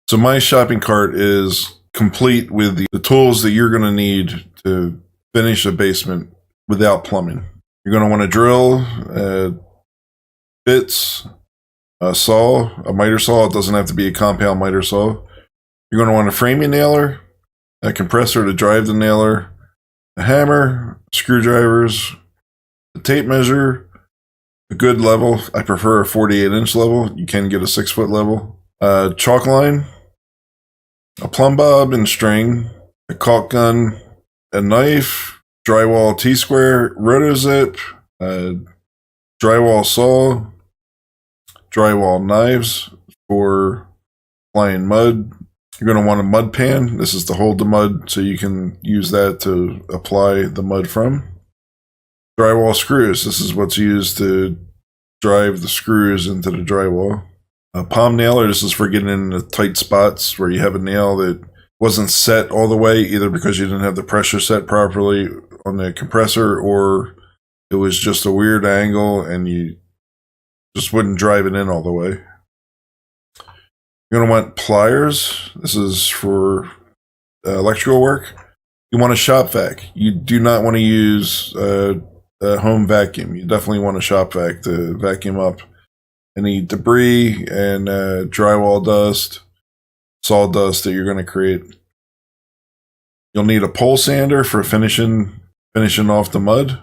So my shopping cart is complete with the tools that you're going to need to finish a basement without plumbing. You're going to want to drill, bits, a saw, a miter saw. It doesn't have to be a compound miter saw. You're going to want a framing nailer, a compressor to drive the nailer, a hammer, screwdrivers, a tape measure, a good level. I prefer a 48-inch level. You can get a 6-foot level. A chalk line, a plumb bob and string, a caulk gun, a knife, drywall T-square, rotozip, a drywall saw, drywall knives for applying mud. You're going to want a mud pan. This is to hold the mud so you can use that to apply the mud from. Drywall screws. This is what's used to drive the screws into the drywall. A palm nailer. This is for getting in the tight spots where you have a nail that wasn't set all the way, either because you didn't have the pressure set properly on the compressor, or it was just a weird angle and you just wouldn't drive it in all the way. You're going to want pliers. This is for electrical work. You want a shop vac. You do not want to use a home vacuum. You definitely want a shop vac to vacuum up any debris and drywall dust, sawdust that you're going to create. You'll need a pole sander for finishing off the mud.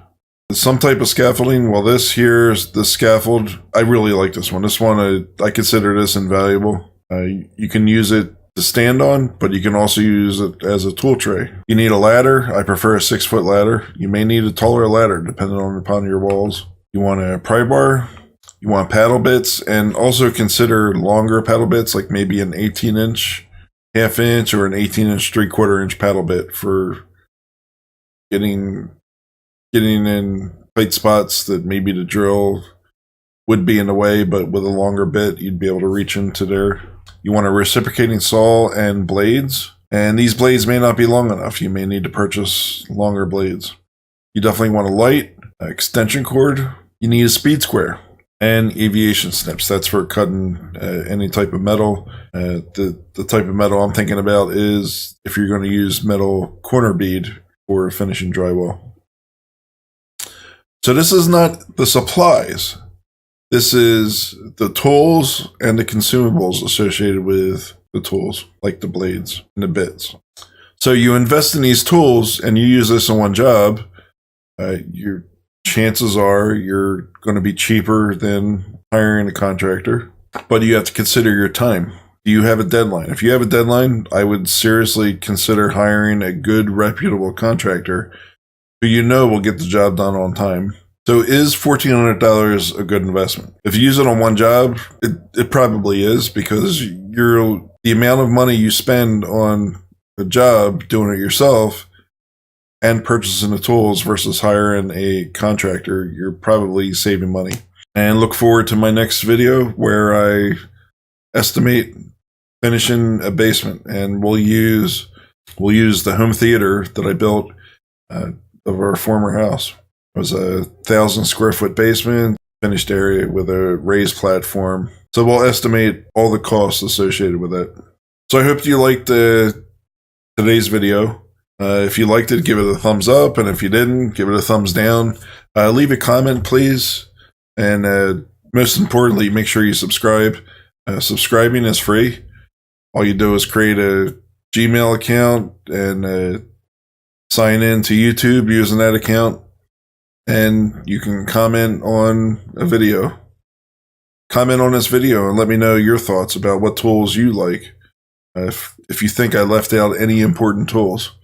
Some type of scaffolding. Well, this here is the scaffold. I really like this one. This one, I consider this invaluable. You can use it to stand on, but you can also use it as a tool tray. You need a ladder. I prefer a 6-foot ladder. You may need a taller ladder depending upon your walls. You want a pry bar. You want paddle bits, and also consider longer paddle bits, like maybe an 18-inch, half-inch, or an 18-inch, 3/4-inch paddle bit for getting in tight spots that maybe the drill would be in the way, but with a longer bit, you'd be able to reach into there. You want a reciprocating saw and blades, and these blades may not be long enough. You may need to purchase longer blades. You definitely want a light, extension cord. You need a speed square and aviation snips. That's for cutting any type of metal. The type of metal I'm thinking about is if you're going to use metal corner bead for finishing drywall. So this is not the supplies. This is the tools and the consumables associated with the tools, like the blades and the bits. So you invest in these tools and you use this in one job, your chances are you're going to be cheaper than hiring a contractor, but you have to consider your time. Do you have a deadline? If you have a deadline, I would seriously consider hiring a good, reputable contractor who you know will get the job done on time. So is $1,400 a good investment? If you use it on one job, it probably is, because the amount of money you spend on a job doing it yourself and purchasing the tools versus hiring a contractor, you're probably saving money. And look forward to my next video where I estimate finishing a basement, and we'll use the home theater that I built of our former house. It was a 1,000 square foot basement, finished area with a raised platform. So we'll estimate all the costs associated with it. So I hope you liked today's video. If you liked it, give it a thumbs up. And if you didn't, give it a thumbs down. Leave a comment, please. And most importantly, make sure you subscribe. Subscribing is free. All you do is create a Gmail account and sign in to YouTube using that account. And you can comment on a video. Comment on this video and let me know your thoughts about what tools you like. If you think I left out any important tools.